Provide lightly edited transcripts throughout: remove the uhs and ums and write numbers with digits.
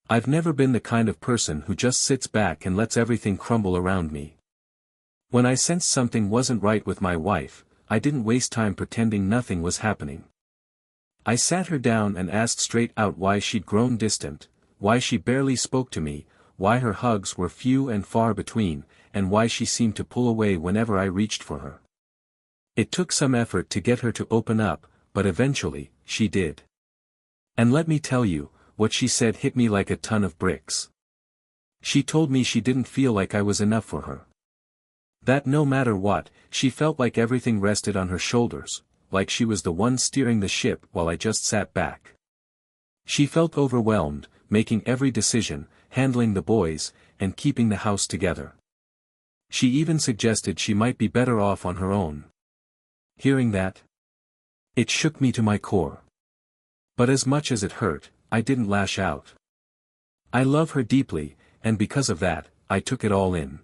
I've never been the kind of person who just sits back and lets everything crumble around me. When I sensed something wasn't right with my wife, I didn't waste time pretending nothing was happening. I sat her down and asked straight out why she'd grown distant, why she barely spoke to me, why her hugs were few and far between, and why she seemed to pull away whenever I reached for her. It took some effort to get her to open up, but eventually, she did. And let me tell you, what she said hit me like a ton of bricks. She told me she didn't feel like I was enough for her. That no matter what, she felt like everything rested on her shoulders, like she was the one steering the ship while I just sat back. She felt overwhelmed, making every decision, handling the boys, and keeping the house together. She even suggested she might be better off on her own. Hearing that, it shook me to my core. But as much as it hurt, I didn't lash out. I love her deeply, and because of that, I took it all in.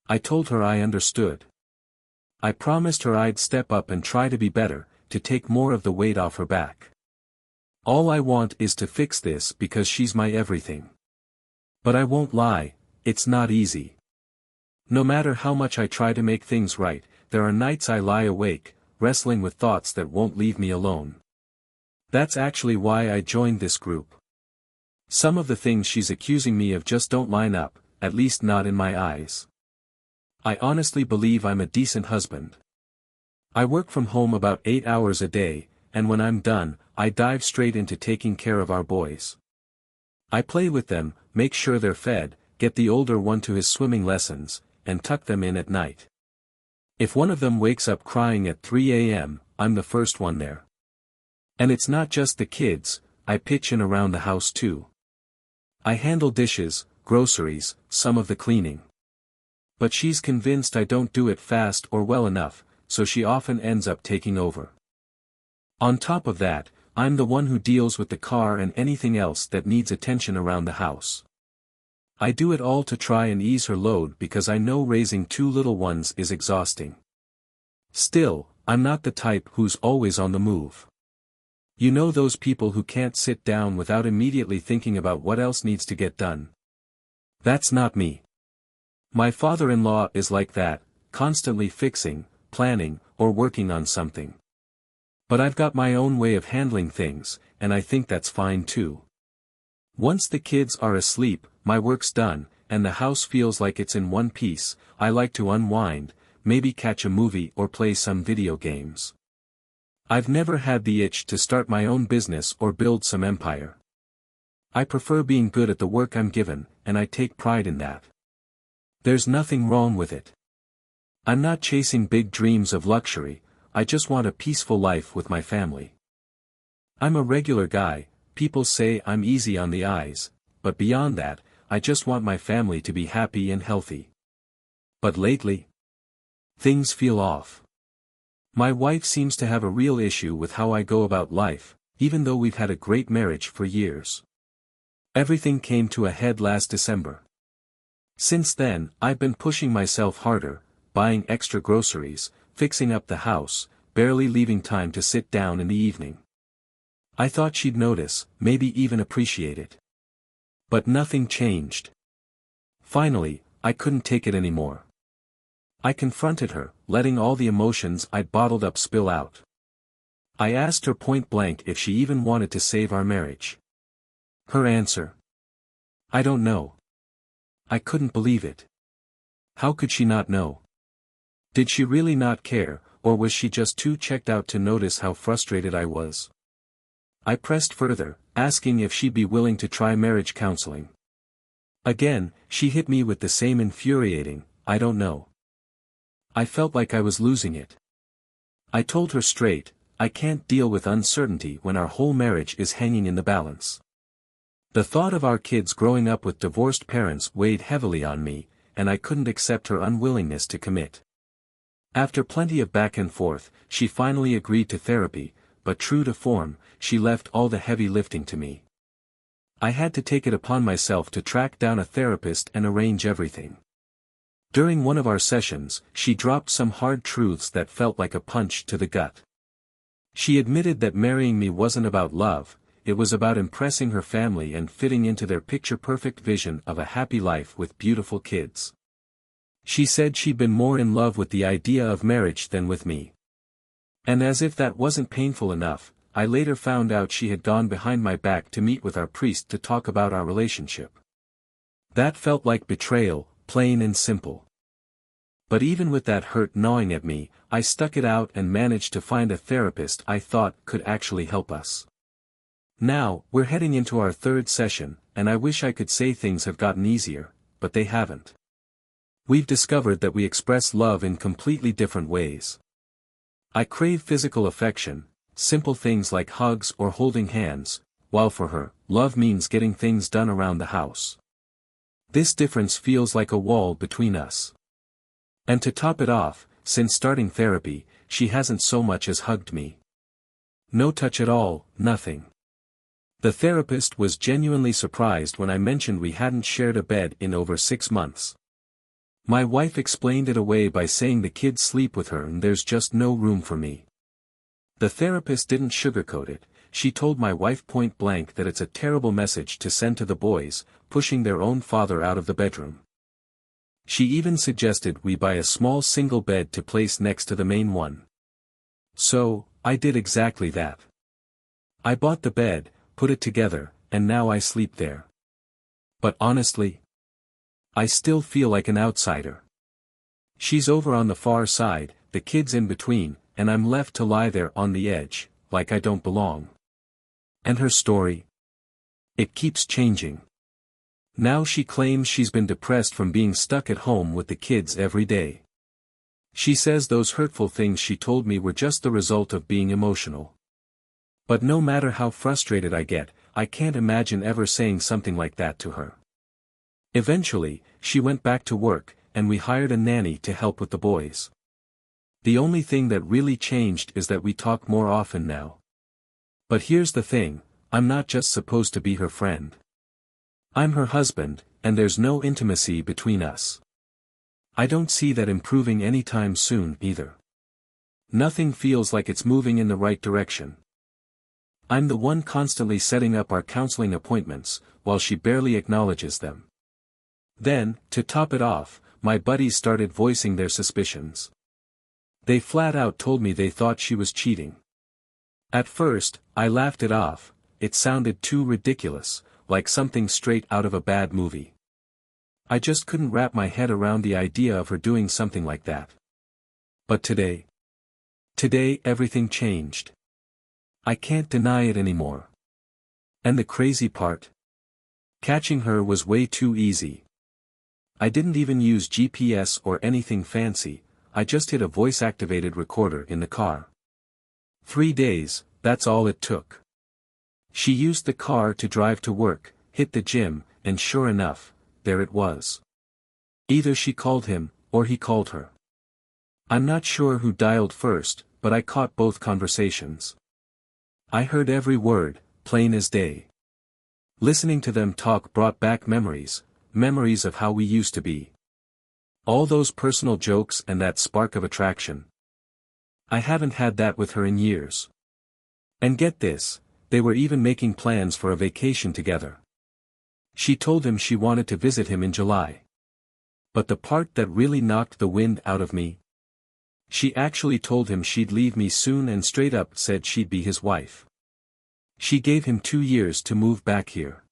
I told her I understood. I promised her I'd step up and try to be better, to take more of the weight off her back. All I want is to fix this because she's my everything. But I won't lie, it's not easy. No matter how much I try to make things right, there are nights I lie awake, wrestling with thoughts that won't leave me alone. That's actually why I joined this group. Some of the things she's accusing me of just don't line up, at least not in my eyes. I honestly believe I'm a decent husband. I work from home about 8 hours a day, and when I'm done, I dive straight into taking care of our boys. I play with them, make sure they're fed, get the older one to his swimming lessons, and tuck them in at night. If one of them wakes up crying at 3 a.m., I'm the first one there. And it's not just the kids, I pitch in around the house too. I handle dishes, groceries, some of the cleaning. But she's convinced I don't do it fast or well enough, so she often ends up taking over. On top of that, I'm the one who deals with the car and anything else that needs attention around the house. I do it all to try and ease her load because I know raising 2 little ones is exhausting. Still, I'm not the type who's always on the move. You know those people who can't sit down without immediately thinking about what else needs to get done? That's not me. My father-in-law is like that, constantly fixing, planning, or working on something. But I've got my own way of handling things, and I think that's fine too. Once the kids are asleep, my work's done, and the house feels like it's in one piece. I like to unwind, maybe catch a movie or play some video games. I've never had the itch to start my own business or build some empire. I prefer being good at the work I'm given, and I take pride in that. There's nothing wrong with it. I'm not chasing big dreams of luxury, I just want a peaceful life with my family. I'm a regular guy, people say I'm easy on the eyes, but beyond that, I just want my family to be happy and healthy. But lately, things feel off. My wife seems to have a real issue with how I go about life, even though we've had a great marriage for years. Everything came to a head last December. Since then, I've been pushing myself harder, buying extra groceries, fixing up the house, barely leaving time to sit down in the evening. I thought she'd notice, maybe even appreciate it. But nothing changed. Finally, I couldn't take it anymore. I confronted her, letting all the emotions I'd bottled up spill out. I asked her point blank if she even wanted to save our marriage. Her answer: I don't know. I couldn't believe it. How could she not know? Did she really not care, or was she just too checked out to notice how frustrated I was? I pressed further, asking if she'd be willing to try marriage counseling. Again, she hit me with the same infuriating, I don't know. I felt like I was losing it. I told her straight, I can't deal with uncertainty when our whole marriage is hanging in the balance. The thought of our kids growing up with divorced parents weighed heavily on me, and I couldn't accept her unwillingness to commit. After plenty of back and forth, she finally agreed to therapy, but true to form, she left all the heavy lifting to me. I had to take it upon myself to track down a therapist and arrange everything. During one of our sessions, she dropped some hard truths that felt like a punch to the gut. She admitted that marrying me wasn't about love, it was about impressing her family and fitting into their picture-perfect vision of a happy life with beautiful kids. She said she'd been more in love with the idea of marriage than with me. And as if that wasn't painful enough, I later found out she had gone behind my back to meet with our priest to talk about our relationship. That felt like betrayal, plain and simple. But even with that hurt gnawing at me, I stuck it out and managed to find a therapist I thought could actually help us. Now, we're heading into our third session, and I wish I could say things have gotten easier, but they haven't. We've discovered that we express love in completely different ways. I crave physical affection, simple things like hugs or holding hands, while for her, love means getting things done around the house. This difference feels like a wall between us. And to top it off, since starting therapy, she hasn't so much as hugged me. No touch at all, nothing. The therapist was genuinely surprised when I mentioned we hadn't shared a bed in over 6 months. My wife explained it away by saying the kids sleep with her and there's just no room for me. The therapist didn't sugarcoat it, she told my wife point blank that it's a terrible message to send to the boys, pushing their own father out of the bedroom. She even suggested we buy a small single bed to place next to the main one. So, I did exactly that. I bought the bed, put it together, and now I sleep there. But honestly, I still feel like an outsider. She's over on the far side, the kids in between, and I'm left to lie there on the edge, like I don't belong. And her story? It keeps changing. Now she claims she's been depressed from being stuck at home with the kids every day. She says those hurtful things she told me were just the result of being emotional. But no matter how frustrated I get, I can't imagine ever saying something like that to her. Eventually, she went back to work, and we hired a nanny to help with the boys. The only thing that really changed is that we talk more often now. But here's the thing, I'm not just supposed to be her friend. I'm her husband, and there's no intimacy between us. I don't see that improving anytime soon either. Nothing feels like it's moving in the right direction. I'm the one constantly setting up our counseling appointments, while she barely acknowledges them. Then, to top it off, my buddies started voicing their suspicions. They flat out told me they thought she was cheating. At first, I laughed it off, it sounded too ridiculous, like something straight out of a bad movie. I just couldn't wrap my head around the idea of her doing something like that. But today everything changed. I can't deny it anymore. And the crazy part? Catching her was way too easy. I didn't even use GPS or anything fancy, I just hit a voice-activated recorder in the car. 3 days, that's all it took. She used the car to drive to work, hit the gym, and sure enough, there it was. Either she called him, or he called her. I'm not sure who dialed first, but I caught both conversations. I heard every word, plain as day. Listening to them talk brought back memories of how we used to be. All those personal jokes and that spark of attraction. I haven't had that with her in years. And get this, they were even making plans for a vacation together. She told him she wanted to visit him in July. But the part that really knocked the wind out of me? She actually told him she'd leave me soon and straight up said she'd be his wife. She gave him 2 years to move back here.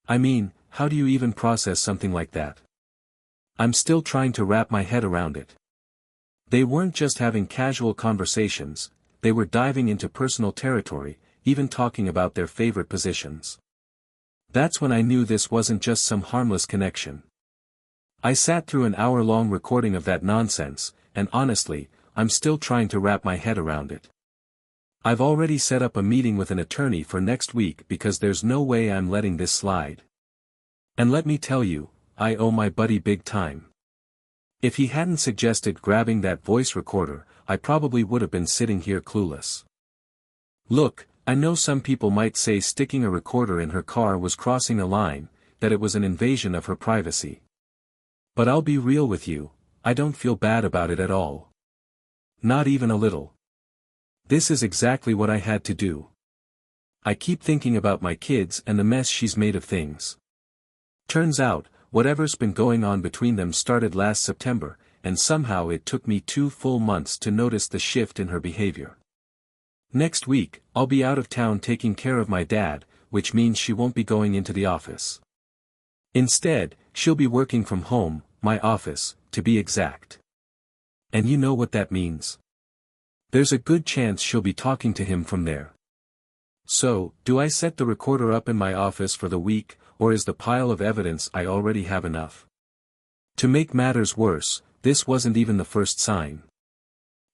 I mean, how do you even process something like that? I'm still trying to wrap my head around it. They weren't just having casual conversations, they were diving into personal territory, even talking about their favorite positions. That's when I knew this wasn't just some harmless connection. I sat through an hour-long recording of that nonsense, and honestly, I'm still trying to wrap my head around it. I've already set up a meeting with an attorney for next week because there's no way I'm letting this slide. And let me tell you, I owe my buddy big time. If he hadn't suggested grabbing that voice recorder, I probably would have been sitting here clueless. Look, I know some people might say sticking a recorder in her car was crossing a line, that it was an invasion of her privacy. But I'll be real with you, I don't feel bad about it at all. Not even a little. This is exactly what I had to do. I keep thinking about my kids and the mess she's made of things. Turns out, whatever's been going on between them started last September, and somehow it took me 2 full months to notice the shift in her behavior. Next week, I'll be out of town taking care of my dad, which means she won't be going into the office. Instead, she'll be working from home, my office, to be exact. And you know what that means. There's a good chance she'll be talking to him from there. So, do I set the recorder up in my office for the week, or is the pile of evidence I already have enough? To make matters worse, this wasn't even the first sign.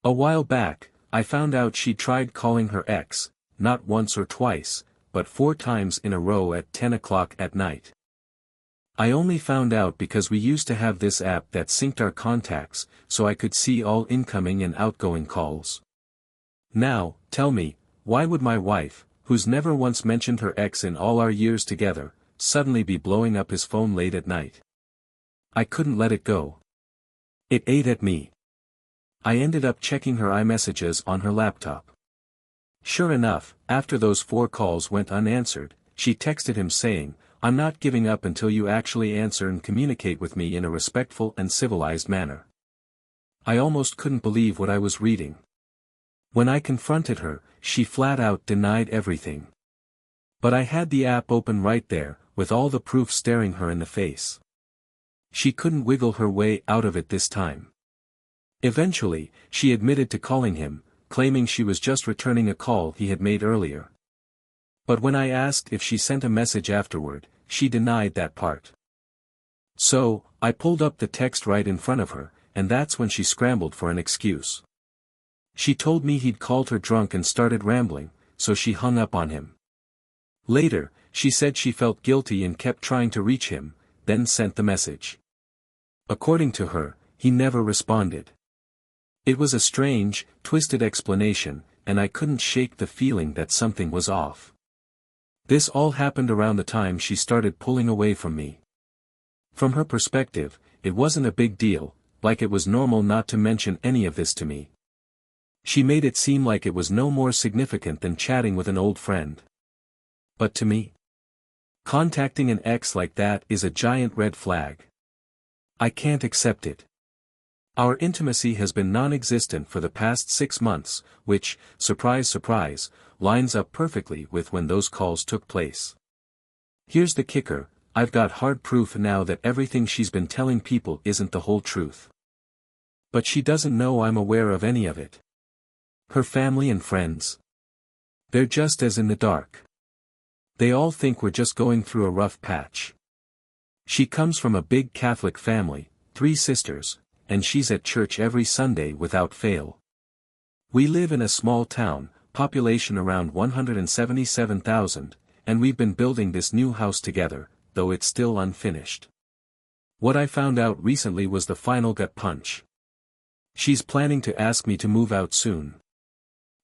A while back, I found out she tried calling her ex, not once or twice, but 4 times in a row at 10 o'clock at night. I only found out because we used to have this app that synced our contacts, so I could see all incoming and outgoing calls. Now, tell me, why would my wife, who's never once mentioned her ex in all our years together, suddenly be blowing up his phone late at night? I couldn't let it go. It ate at me. I ended up checking her iMessages on her laptop. Sure enough, after those 4 calls went unanswered, she texted him saying, "I'm not giving up until you actually answer and communicate with me in a respectful and civilized manner." I almost couldn't believe what I was reading. When I confronted her, she flat out denied everything. But I had the app open right there, with all the proof staring her in the face. She couldn't wiggle her way out of it this time. Eventually, she admitted to calling him, claiming she was just returning a call he had made earlier. But when I asked if she sent a message afterward, she denied that part. So, I pulled up the text right in front of her, and that's when she scrambled for an excuse. She told me he'd called her drunk and started rambling, so she hung up on him. Later, she said she felt guilty and kept trying to reach him, then sent the message. According to her, he never responded. It was a strange, twisted explanation, and I couldn't shake the feeling that something was off. This all happened around the time she started pulling away from me. From her perspective, it wasn't a big deal, like it was normal not to mention any of this to me. She made it seem like it was no more significant than chatting with an old friend. But to me, contacting an ex like that is a giant red flag. I can't accept it. Our intimacy has been non-existent for the past 6 months, which, surprise surprise, lines up perfectly with when those calls took place. Here's the kicker, I've got hard proof now that everything she's been telling people isn't the whole truth. But she doesn't know I'm aware of any of it. Her family and friends. They're just as in the dark. They all think we're just going through a rough patch. She comes from a big Catholic family, 3 sisters, and she's at church every Sunday without fail. We live in a small town, population around 177,000, and we've been building this new house together, though it's still unfinished. What I found out recently was the final gut punch. She's planning to ask me to move out soon.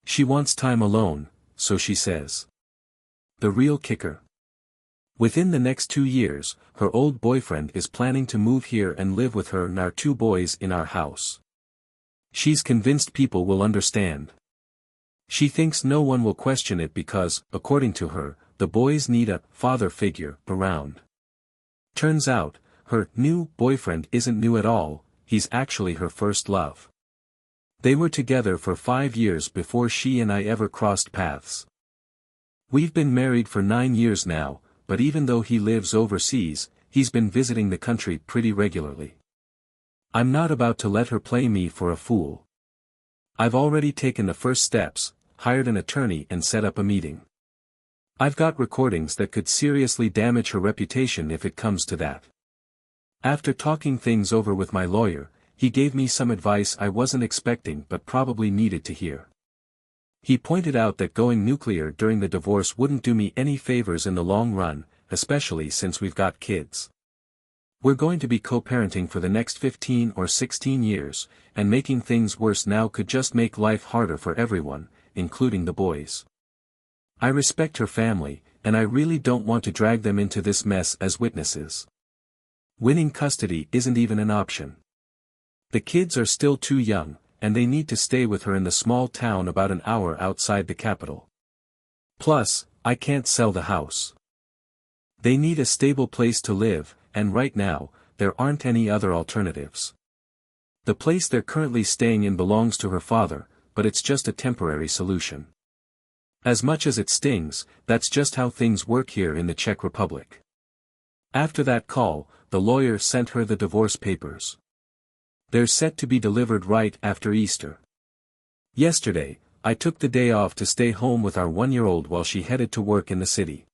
She wants time alone, so she says. The real kicker. Within the next 2 years, her old boyfriend is planning to move here and live with her and our 2 boys in our house. She's convinced people will understand. She thinks no one will question it because, according to her, the boys need a father figure around. Turns out, her new boyfriend isn't new at all, he's actually her first love. They were together for 5 years before she and I ever crossed paths. We've been married for 9 years now, but even though he lives overseas, he's been visiting the country pretty regularly. I'm not about to let her play me for a fool. I've already taken the first steps, hired an attorney and set up a meeting. I've got recordings that could seriously damage her reputation if it comes to that. After talking things over with my lawyer, he gave me some advice I wasn't expecting but probably needed to hear. He pointed out that going nuclear during the divorce wouldn't do me any favors in the long run, especially since we've got kids. We're going to be co-parenting for the next 15 or 16 years, and making things worse now could just make life harder for everyone, including the boys. I respect her family, and I really don't want to drag them into this mess as witnesses. Winning custody isn't even an option. The kids are still too young, and they need to stay with her in the small town about an hour outside the capital. Plus, I can't sell the house. They need a stable place to live, and right now, there aren't any other alternatives. The place they're currently staying in belongs to her father, but it's just a temporary solution. As much as it stings, that's just how things work here in the Czech Republic. After that call, the lawyer sent her the divorce papers. They're set to be delivered right after Easter. Yesterday, I took the day off to stay home with our 1-year-old while she headed to work in the city.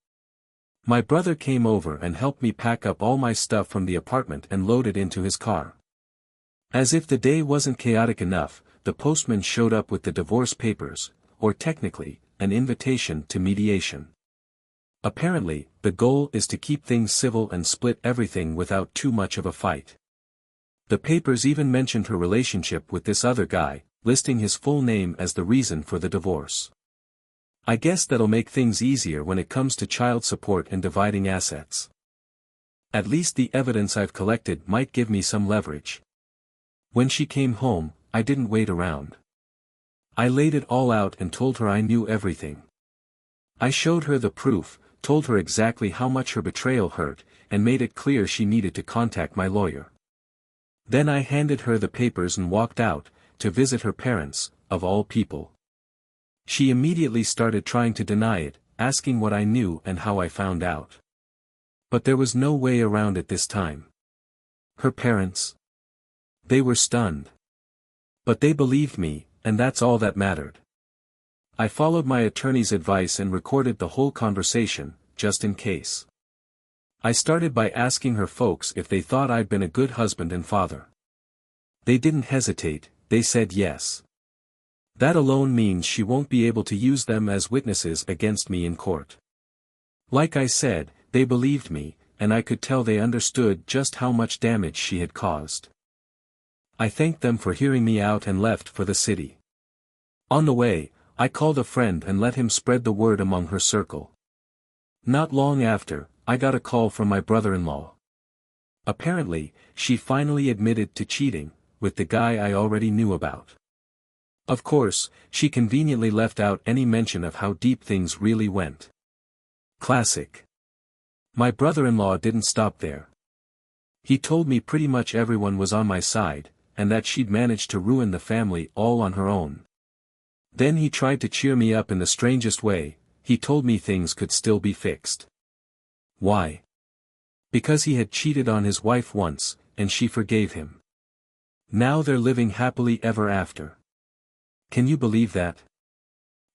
My brother came over and helped me pack up all my stuff from the apartment and load it into his car. As if the day wasn't chaotic enough, the postman showed up with the divorce papers, or technically, an invitation to mediation. Apparently, the goal is to keep things civil and split everything without too much of a fight. The papers even mentioned her relationship with this other guy, listing his full name as the reason for the divorce. I guess that'll make things easier when it comes to child support and dividing assets. At least the evidence I've collected might give me some leverage. When she came home, I didn't wait around. I laid it all out and told her I knew everything. I showed her the proof, told her exactly how much her betrayal hurt, and made it clear she needed to contact my lawyer. Then I handed her the papers and walked out, to visit her parents, of all people. She immediately started trying to deny it, asking what I knew and how I found out. But there was no way around it this time. Her parents? They were stunned. But they believed me, and that's all that mattered. I followed my attorney's advice and recorded the whole conversation, just in case. I started by asking her folks if they thought I'd been a good husband and father. They didn't hesitate, they said yes. That alone means she won't be able to use them as witnesses against me in court. Like I said, they believed me, and I could tell they understood just how much damage she had caused. I thanked them for hearing me out and left for the city. On the way, I called a friend and let him spread the word among her circle. Not long after, I got a call from my brother-in-law. Apparently, she finally admitted to cheating, with the guy I already knew about. Of course, she conveniently left out any mention of how deep things really went. Classic. My brother-in-law didn't stop there. He told me pretty much everyone was on my side, and that she'd managed to ruin the family all on her own. Then he tried to cheer me up in the strangest way. He told me things could still be fixed. Why? Because he had cheated on his wife once, and she forgave him. Now they're living happily ever after. Can you believe that?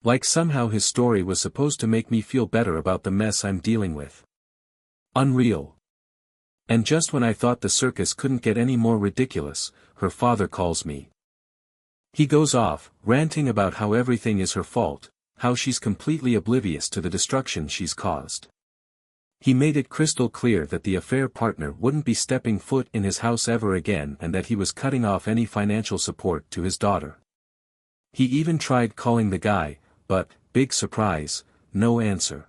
Like somehow his story was supposed to make me feel better about the mess I'm dealing with. Unreal. And just when I thought the circus couldn't get any more ridiculous, her father calls me. He goes off, ranting about how everything is her fault, how she's completely oblivious to the destruction she's caused. He made it crystal clear that the affair partner wouldn't be stepping foot in his house ever again and that he was cutting off any financial support to his daughter. He even tried calling the guy, but, big surprise, no answer.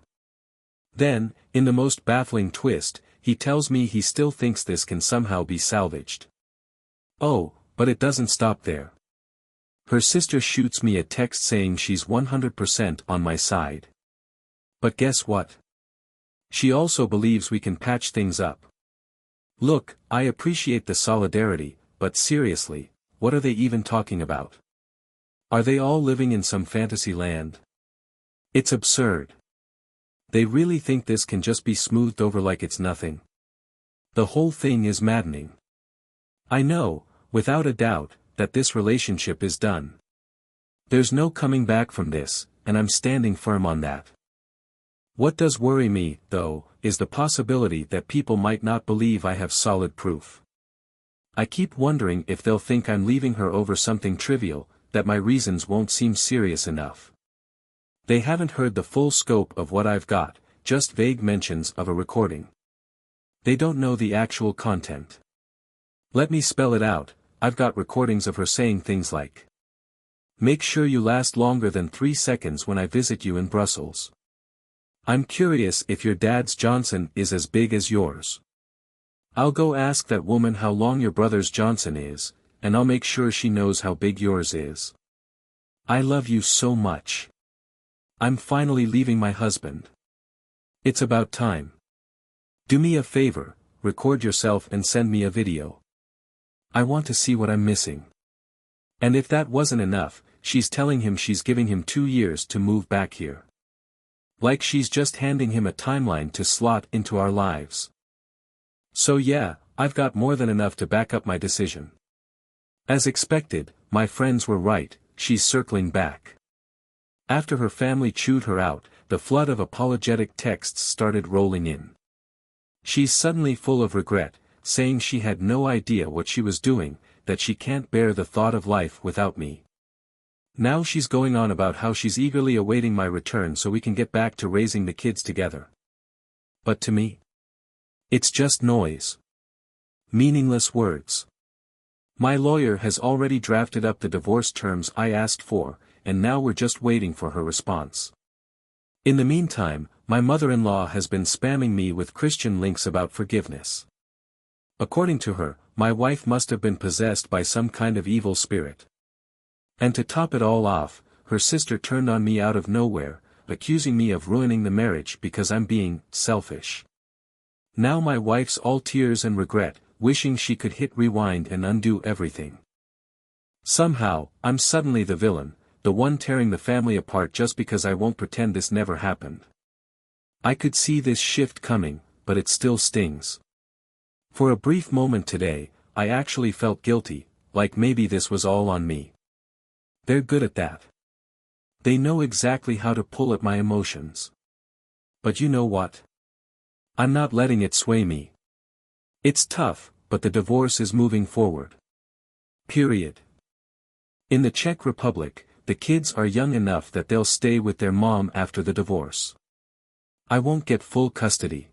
Then, in the most baffling twist, he tells me he still thinks this can somehow be salvaged. Oh, but it doesn't stop there. Her sister shoots me a text saying she's 100% on my side. But guess what? She also believes we can patch things up. Look, I appreciate the solidarity, but seriously, what are they even talking about? Are they all living in some fantasy land? It's absurd. They really think this can just be smoothed over like it's nothing. The whole thing is maddening. I know, without a doubt, that this relationship is done. There's no coming back from this, and I'm standing firm on that. What does worry me, though, is the possibility that people might not believe I have solid proof. I keep wondering if they'll think I'm leaving her over something trivial, that my reasons won't seem serious enough. They haven't heard the full scope of what I've got, just vague mentions of a recording. They don't know the actual content. Let me spell it out. I've got recordings of her saying things like, "Make sure you last longer than 3 seconds when I visit you in Brussels. I'm curious if your dad's Johnson is as big as yours. I'll go ask that woman how long your brother's Johnson is, and I'll make sure she knows how big yours is. I love you so much. I'm finally leaving my husband." It's about time. Do me a favor, record yourself and send me a video. I want to see what I'm missing. And if that wasn't enough, she's telling him she's giving him 2 years to move back here. Like she's just handing him a timeline to slot into our lives. So yeah, I've got more than enough to back up my decision. As expected, my friends were right, she's circling back. After her family chewed her out, the flood of apologetic texts started rolling in. She's suddenly full of regret, saying she had no idea what she was doing, that she can't bear the thought of life without me. Now she's going on about how she's eagerly awaiting my return so we can get back to raising the kids together. But to me, it's just noise. Meaningless words. My lawyer has already drafted up the divorce terms I asked for, and now we're just waiting for her response. In the meantime, my mother-in-law has been spamming me with Christian links about forgiveness. According to her, my wife must have been possessed by some kind of evil spirit. And to top it all off, her sister turned on me out of nowhere, accusing me of ruining the marriage because I'm being selfish. Now my wife's all tears and regret, wishing she could hit rewind and undo everything. Somehow, I'm suddenly the villain, the one tearing the family apart just because I won't pretend this never happened. I could see this shift coming, but it still stings. For a brief moment today, I actually felt guilty, like maybe this was all on me. They're good at that. They know exactly how to pull at my emotions. But you know what? I'm not letting it sway me. It's tough, but the divorce is moving forward. Period. In the Czech Republic, the kids are young enough that they'll stay with their mom after the divorce. I won't get full custody.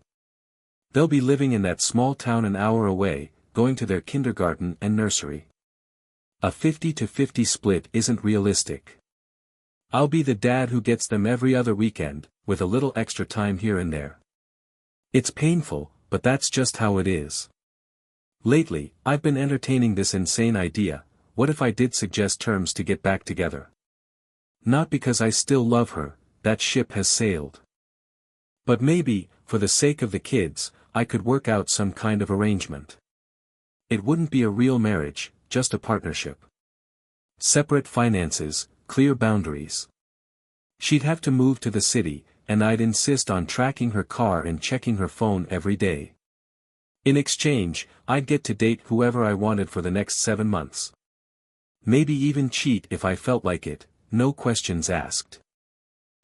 They'll be living in that small town an hour away, going to their kindergarten and nursery. A 50-50 split isn't realistic. I'll be the dad who gets them every other weekend, with a little extra time here and there. It's painful, but that's just how it is. Lately, I've been entertaining this insane idea: what if I did suggest terms to get back together? Not because I still love her, that ship has sailed. But maybe, for the sake of the kids, I could work out some kind of arrangement. It wouldn't be a real marriage, just a partnership. Separate finances, clear boundaries. She'd have to move to the city, and I'd insist on tracking her car and checking her phone every day. In exchange, I'd get to date whoever I wanted for the next 7 months. Maybe even cheat if I felt like it, no questions asked.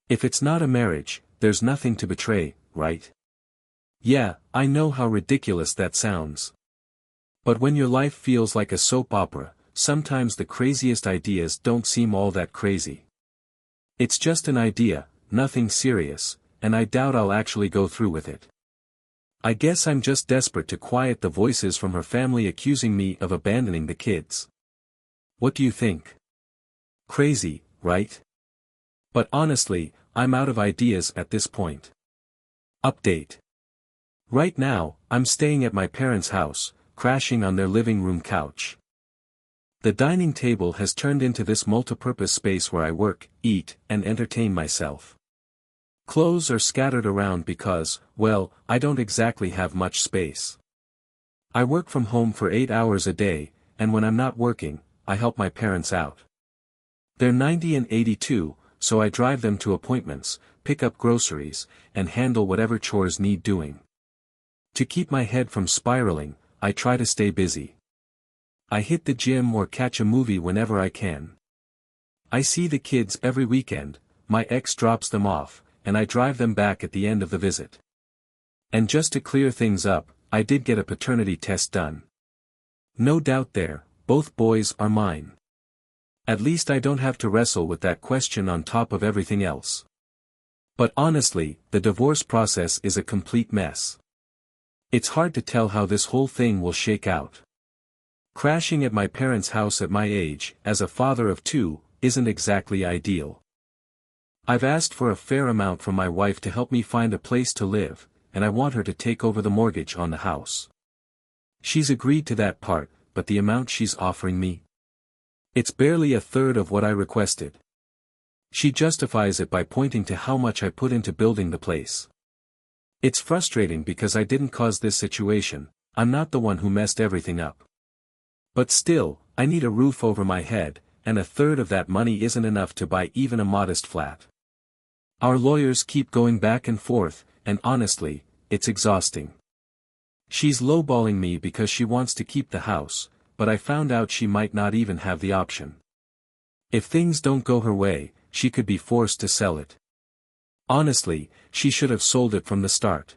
If it's not a marriage, there's nothing to betray, right? Yeah, I know how ridiculous that sounds. But when your life feels like a soap opera, sometimes the craziest ideas don't seem all that crazy. It's just an idea, nothing serious, and I doubt I'll actually go through with it. I guess I'm just desperate to quiet the voices from her family accusing me of abandoning the kids. What do you think? Crazy, right? But honestly, I'm out of ideas at this point. Update. Right now, I'm staying at my parents' house, crashing on their living room couch. The dining table has turned into this multipurpose space where I work, eat, and entertain myself. Clothes are scattered around because, well, I don't exactly have much space. I work from home for 8 hours a day, and when I'm not working, I help my parents out. They're 90 and 82, so I drive them to appointments, pick up groceries, and handle whatever chores need doing. To keep my head from spiraling, I try to stay busy. I hit the gym or catch a movie whenever I can. I see the kids every weekend, my ex drops them off, and I drive them back at the end of the visit. And just to clear things up, I did get a paternity test done. No doubt there, both boys are mine. At least I don't have to wrestle with that question on top of everything else. But honestly, the divorce process is a complete mess. It's hard to tell how this whole thing will shake out. Crashing at my parents' house at my age, as a father of 2, isn't exactly ideal. I've asked for a fair amount from my wife to help me find a place to live, and I want her to take over the mortgage on the house. She's agreed to that part, but the amount she's offering me? It's barely a third of what I requested. She justifies it by pointing to how much I put into building the place. It's frustrating because I didn't cause this situation, I'm not the one who messed everything up. But still, I need a roof over my head, and a third of that money isn't enough to buy even a modest flat. Our lawyers keep going back and forth, and honestly, it's exhausting. She's lowballing me because she wants to keep the house, but I found out she might not even have the option. If things don't go her way, she could be forced to sell it. Honestly, she should have sold it from the start.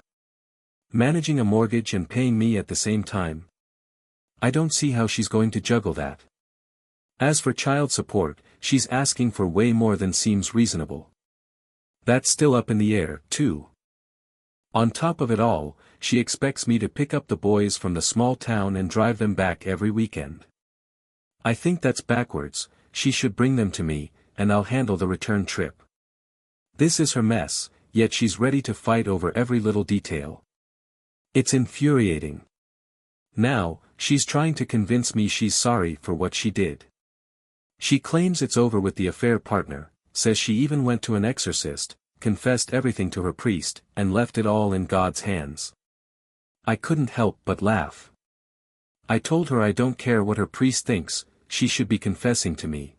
Managing a mortgage and paying me at the same time? I don't see how she's going to juggle that. As for child support, she's asking for way more than seems reasonable. That's still up in the air, too. On top of it all, she expects me to pick up the boys from the small town and drive them back every weekend. I think that's backwards. She should bring them to me, and I'll handle the return trip. This is her mess, yet she's ready to fight over every little detail. It's infuriating. Now, she's trying to convince me she's sorry for what she did. She claims it's over with the affair partner, says she even went to an exorcist, confessed everything to her priest, and left it all in God's hands. I couldn't help but laugh. I told her I don't care what her priest thinks, she should be confessing to me.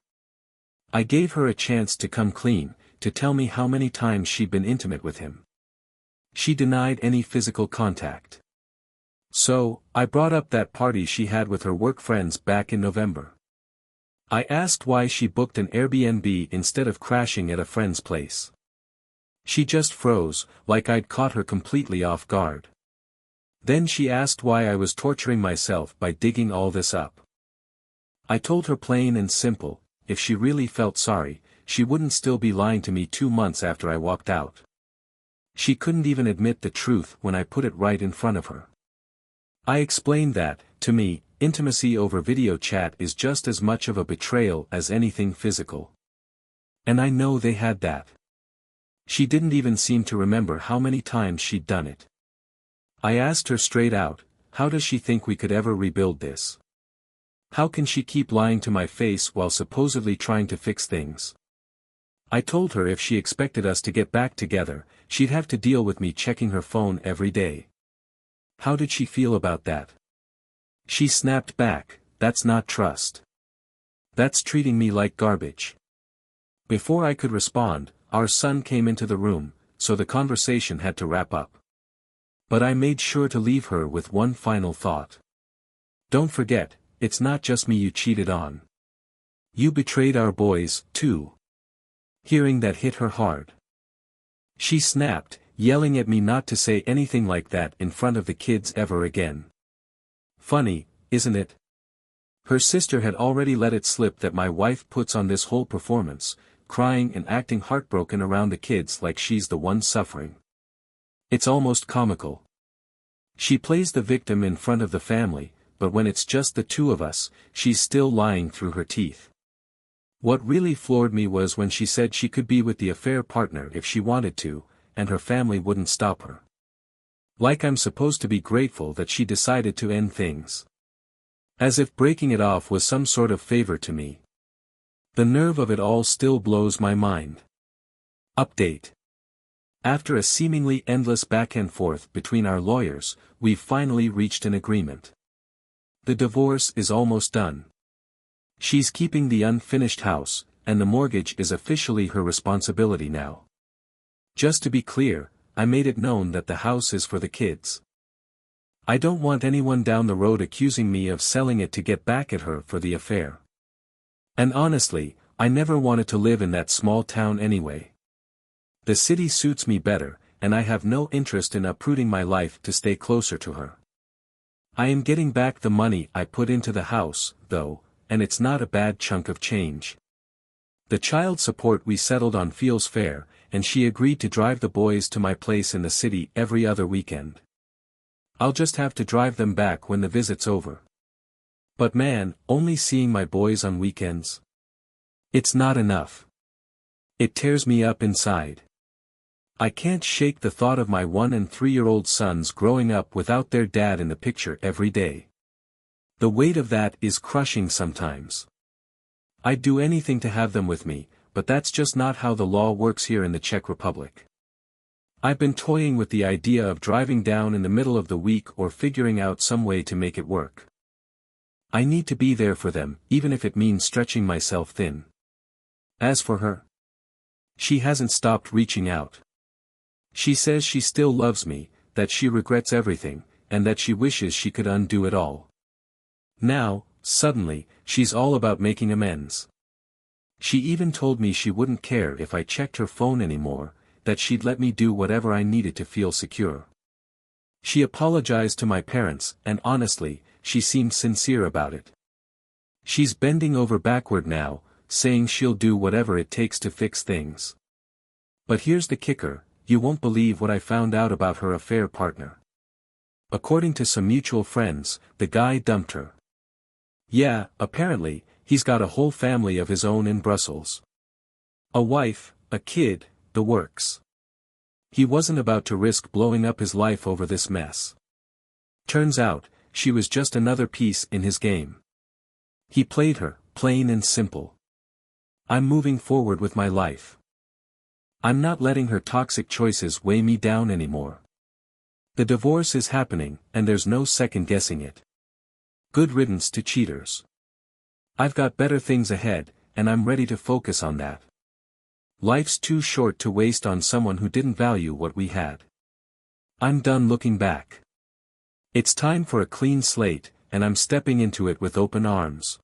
I gave her a chance to come clean, to tell me how many times she'd been intimate with him. She denied any physical contact. So, I brought up that party she had with her work friends back in November. I asked why she booked an Airbnb instead of crashing at a friend's place. She just froze, like I'd caught her completely off guard. Then she asked why I was torturing myself by digging all this up. I told her plain and simple, if she really felt sorry, she wouldn't still be lying to me 2 months after I walked out. She couldn't even admit the truth when I put it right in front of her. I explained that, to me, intimacy over video chat is just as much of a betrayal as anything physical. And I know they had that. She didn't even seem to remember how many times she'd done it. I asked her straight out, how does she think we could ever rebuild this? How can she keep lying to my face while supposedly trying to fix things? I told her if she expected us to get back together, she'd have to deal with me checking her phone every day. How did she feel about that? She snapped back, that's not trust. That's treating me like garbage. Before I could respond, our son came into the room, so the conversation had to wrap up. But I made sure to leave her with one final thought. Don't forget, it's not just me you cheated on. You betrayed our boys, too. Hearing that hit her hard. She snapped, yelling at me not to say anything like that in front of the kids ever again. Funny, isn't it? Her sister had already let it slip that my wife puts on this whole performance, crying and acting heartbroken around the kids like she's the one suffering. It's almost comical. She plays the victim in front of the family, but when it's just the two of us, she's still lying through her teeth. What really floored me was when she said she could be with the affair partner if she wanted to, and her family wouldn't stop her. Like I'm supposed to be grateful that she decided to end things. As if breaking it off was some sort of favor to me. The nerve of it all still blows my mind. Update. After a seemingly endless back and forth between our lawyers, we've finally reached an agreement. The divorce is almost done. She's keeping the unfinished house, and the mortgage is officially her responsibility now. Just to be clear, I made it known that the house is for the kids. I don't want anyone down the road accusing me of selling it to get back at her for the affair. And honestly, I never wanted to live in that small town anyway. The city suits me better, and I have no interest in uprooting my life to stay closer to her. I am getting back the money I put into the house, though, and it's not a bad chunk of change. The child support we settled on feels fair, and she agreed to drive the boys to my place in the city every other weekend. I'll just have to drive them back when the visit's over. But man, only seeing my boys on weekends? It's not enough. It tears me up inside. I can't shake the thought of my 1- and 3-year-old sons growing up without their dad in the picture every day. The weight of that is crushing sometimes. I'd do anything to have them with me, but that's just not how the law works here in the Czech Republic. I've been toying with the idea of driving down in the middle of the week or figuring out some way to make it work. I need to be there for them, even if it means stretching myself thin. As for her, she hasn't stopped reaching out. She says she still loves me, that she regrets everything, and that she wishes she could undo it all. Now, suddenly, she's all about making amends. She even told me she wouldn't care if I checked her phone anymore, that she'd let me do whatever I needed to feel secure. She apologized to my parents, and honestly, she seemed sincere about it. She's bending over backward now, saying she'll do whatever it takes to fix things. But here's the kicker, you won't believe what I found out about her affair partner. According to some mutual friends, the guy dumped her. Yeah, apparently, he's got a whole family of his own in Brussels. A wife, a kid, the works. He wasn't about to risk blowing up his life over this mess. Turns out, she was just another piece in his game. He played her, plain and simple. I'm moving forward with my life. I'm not letting her toxic choices weigh me down anymore. The divorce is happening, and there's no second guessing it. Good riddance to cheaters. I've got better things ahead, and I'm ready to focus on that. Life's too short to waste on someone who didn't value what we had. I'm done looking back. It's time for a clean slate, and I'm stepping into it with open arms.